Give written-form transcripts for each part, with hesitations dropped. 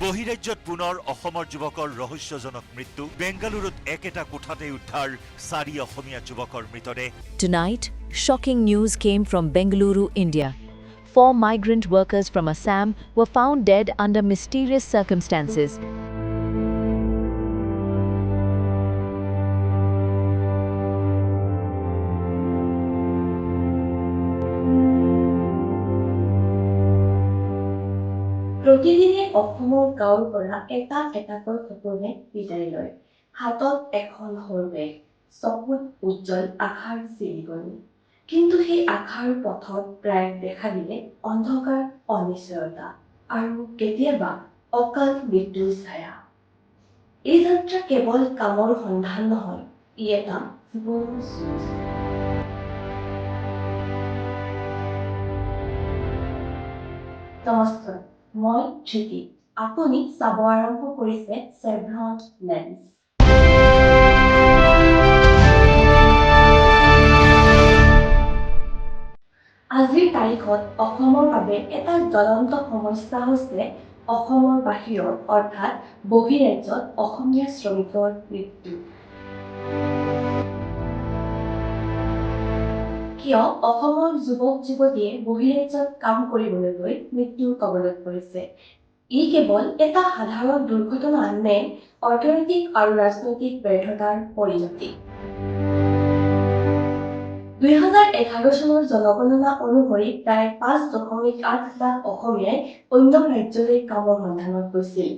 বহিৰাজ্যত পুনৰ অসমৰ যুৱকৰ ৰহস্যজনক মৃত্যু। বেংগালুৰুত একেটা কোঠাতে উদ্ধাৰ 4 অসমীয়া যুৱকৰ মৃতদেহ। Tonight, shocking news came from Bengaluru, India. 4 migrant workers from Assam were found dead under mysterious circumstances. প্ৰতিদিনে অসমৰ গাঁৱৰ পৰা এটাকৈ সপোনে বিদায় লয়। হাতত এখন সৰু বেগ, চকুত উজ্জ্বল আশাৰ চিৰিকনি। কিন্তু সেই আশাৰ পথত প্ৰায় দেখা দিলে অন্ধকাৰ, অনিশ্চয়তা আৰু কেতিয়াবা অকাল মৃত্যুৰ ছায়া। এই যাত্ৰা কেৱল কামৰ সন্ধান নহয়, ই এটা জীৱনৰ যুঁজ। নমস্কাৰ, মই ধৃতি। আপুনি চাব আৰম্ভ কৰিছে চেভ্ৰন লেন্স। আজিৰ তাৰিখত অসমৰ বাবে এটা জ্বলন্ত সমস্যা হৈছে অসমৰ বাহিৰত অৰ্থাৎ বহিৰাজ্যত অসমীয়া শ্ৰমিকৰ মৃত্যু। কিয় অসমৰ যুৱক-যুৱতীয়ে বহিৰাজ্যত কাম কৰিবলৈ গৈ মৃত্যুৰ কবলত পৰিছে? ই কেৱল এটা সাধাৰণ দুৰ্ঘটনা নে অৰ্থনৈতিক আৰু ৰাজনৈতিক ব্যৰ্থতাৰ পৰিণতি? 2011 চনৰ জনগণনা অনুসৰি প্ৰায় 5.8 লাখ অসমীয়াই অন্য ৰাজ্যলৈ কামৰ সন্ধানত গৈছিল।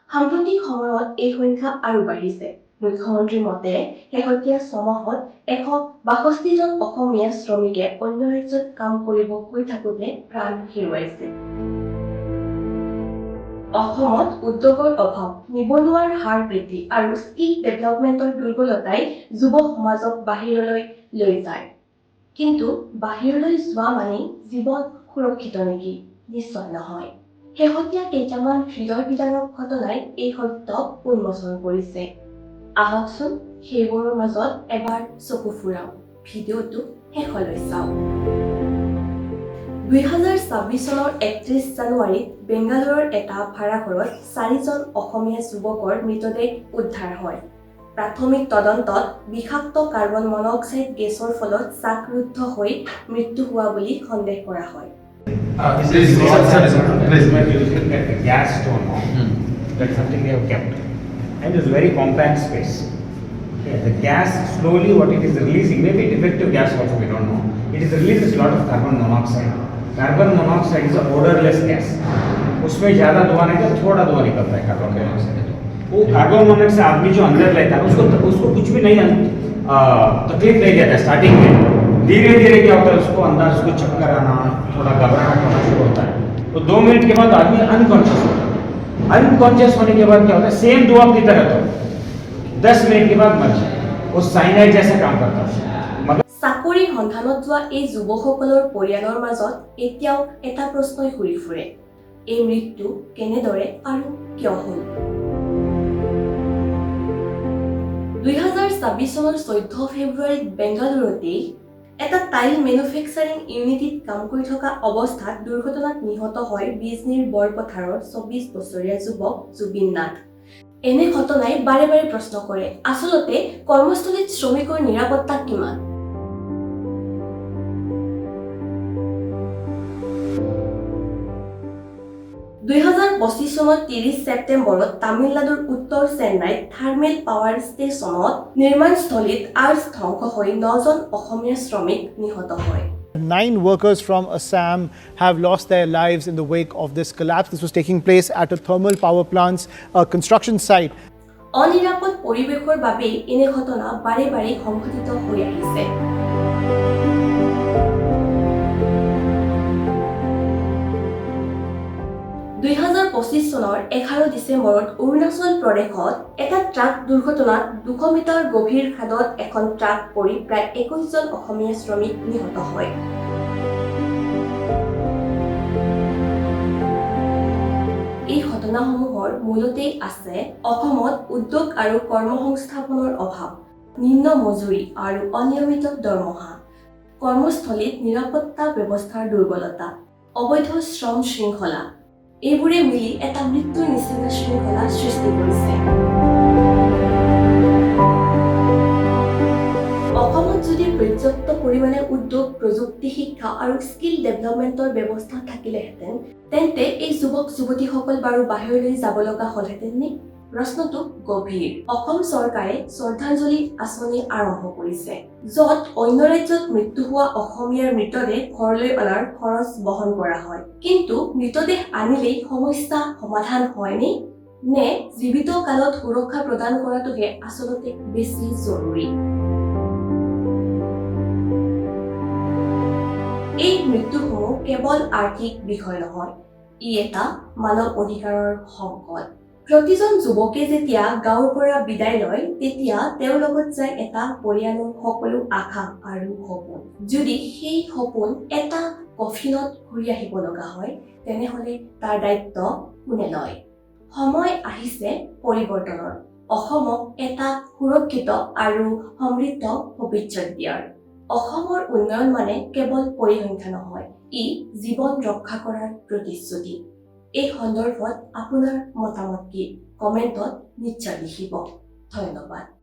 সাম্প্ৰতিক সময়ত এই সংখ্যা আৰু বাঢ়িছে। মুখ্যমন্ত্ৰীৰ মতে শেহতীয়া ছমাহত 162 জন অসমীয়া শ্ৰমিকে অন্য ৰাজ্যত কাম কৰিব গৈ থাকোঁতে প্ৰাণ হেৰুৱাইছে। অসমত উদ্যোগৰ অভাৱ, নিবনুৱাৰ হাৰ বৃদ্ধি আৰু স্কিল ডেভেলপমেণ্টৰ দুৰ্বলতাই যুৱ সমাজক বাহিৰলৈ লৈ যায়। কিন্তু বাহিৰলৈ যোৱা মানেই জীৱন সুৰক্ষিত নেকি? নিশ্চয় নহয়। শেহতীয়া কেইটামান হৃদয় বিদাৰক ঘটনাই এই সত্যক উন্মোচন কৰিছে। আহকচোন সেইবোৰৰ মাজত এবাৰ চকু ফুৰাওঁ। ভিডিঅ'টো শেষলৈ চাওক। 2026 চনৰ 31 জানুৱাৰীত বেংগালুৰুৰ এটা ভাড়াঘৰত 4 জন অসমীয়া যুৱকৰ মৃতদেহ উদ্ধাৰ হয়। প্ৰাথমিক তদন্তত বিষাক্ত কাৰ্বন মনক্সাইড গেছৰ ফলত শ্বাসৰুদ্ধ হৈ মৃত্যু হোৱা বুলি সন্দেহ কৰা হয়। Gas stone, that's something they have kept, and it's very compact space. Okay, the gas slowly, what it is releasing, maybe defective gas also, we don't know. It is releases a lot of carbon monoxide. Carbon monoxide is a odorless gas. उसमें ज़्यादा धुआं नहीं तो थोड़ा धुआं निकलता है carbon monoxide. वो कार्बन मोनोऑक्साइड आदमी जो अंदर लेता है उसको कुछ भी नहीं तकलीफ नहीं देता है स्टार्टिंग में। धीरे धीरे क्या होता है उसको अंदर उसको चक्कर आना, थोड़ा घबराहट होना शुरू होता है। तो 2 मिनट के बाद आदमी अनकॉन्शियस होता है। अनकॉन्शियस होने के बाद क्या होता है, सेम धुआं की तरह तो 10 मिनट के बाद मर जाए। वो साइनाइड जैसा काम करता है। চাকৰিৰ সন্ধানত যোৱা এই যুৱকসকলৰ পৰিয়ালৰ মাজত এতিয়াও এটা প্ৰশ্নই ঘূৰি ফুৰে। এই মৃত্যু কেনেদৰে আৰু কিয় হ'ল? 2026 চনৰ 14 ফেব্ৰুৱাৰীত বেংগালুৰুতেই এটা টাইল মেনুফেকচাৰিং ইউনিটিত কাম কৰি থকা অৱস্থাত দুৰ্ঘটনাত নিহত হয় বিজনীৰ বৰপথাৰৰ 24 বছৰীয়া যুৱক জুবিন নাথ। এনে ঘটনাই বাৰে বাৰে প্ৰশ্ন কৰে, আচলতে কৰ্মস্থলীত শ্ৰমিকৰ নিৰাপত্তা কিমান? 2025 চনৰ 30 ছেপ্টেম্বৰত তামিলনাডুৰ উত্তৰ চেন্নাইত থাৰ্মেল পাৱাৰ ষ্টেচনত নিৰ্মাণস্থলীত আৰ্জ ধ্বংস হৈ 9 জন অসমীয়া শ্ৰমিক নিহত হয়। 9 workers from Assam have lost their lives in the wake of this collapse. This was taking place at a thermal power plant's construction site. অনিৰাপদ পৰিৱেশৰ বাবেই এনে ঘটনা বাৰে বাৰে সংঘটিত হৈ আহিছে। চনৰ 11 ডিচেম্বৰত অৰুণাচল প্ৰদেশত এটা ট্ৰাক দুৰ্ঘটনাত 200 মিটাৰ গভীৰ খাদত এখন ট্ৰাক পৰি প্ৰায় 21 জন অসমীয়া শ্ৰমিক নিহত হয়। এই ঘটনাসমূহৰ মূলতেই আছে অসমত উদ্যোগ আৰু কৰ্মসংস্থাপনৰ অভাৱ, নিম্ন মজুৰি আৰু অনিয়মিত দৰমহা, কৰ্মস্থলীত নিৰাপত্তা ব্যৱস্থাৰ দুৰ্বলতা, অবৈধ শ্ৰম শৃংখলা, এইবোৰে মিলি এটা মৃত্যুৰ নিচিনা বিশৃংখলা সৃষ্টি কৰিছে। অসমত যদি পৰ্যাপ্ত পৰিমাণে উদ্যোগ, প্ৰযুক্তি, শিক্ষা আৰু স্কিল ডেভেলপমেণ্টৰ ব্যৱস্থা থাকিলেহেঁতেন, তেন্তে এই যুৱক-যুৱতীসকল বাৰু বাহিৰলৈ যাব লগা হ'লহেঁতেন নে? প্ৰশ্নটো গভীৰ। অসম চৰকাৰে শ্ৰদ্ধাঞ্জলি আঁচনি আৰম্ভ কৰিছে, য'ত অন্য ৰাজ্যত মৃত্যু হোৱা অসমীয়াৰ মৃতদেহ ঘৰলৈ অনাৰ খৰচ বহন কৰা হয়। কিন্তু মৃতদেহ আনিলেই সমস্যা সমাধান হয়নে? নে জীৱিত কালত সুৰক্ষা প্ৰদান কৰাটোহে আচলতে বেছি জৰুৰী? এই মৃত্যুসমূহ কেৱল আৰ্থিক বিষয় নহয়, ই এটা মানৱ অধিকাৰৰ সংকট। প্ৰতিজন যুৱকে যেতিয়া গাঁৱৰ পৰা বিদায় লয়, তেতিয়া তেওঁৰ লগত যায় এটা পৰিয়ালৰ সকলো আশা আৰু সপোন। যদি সেই সপোন এটা কফিনত ঘূৰি আহিব লগা হয়, তেনেহ'লে তাৰ দায়িত্ব কোনে লয়? সময় আহিছে পৰিৱৰ্তনৰ, অসমক এটা সুৰক্ষিত আৰু সমৃদ্ধ ভৱিষ্যত দিয়াৰ। অসমৰ উন্নয়ন মানে কেৱল পৰিসংখ্যা নহয়, ই জীৱন ৰক্ষা কৰাৰ প্ৰতিশ্ৰুতি। এই সন্দৰ্ভত আপোনাৰ মতামত কি? কমেণ্টত নিশ্চয় লিখিব। ধন্যবাদ।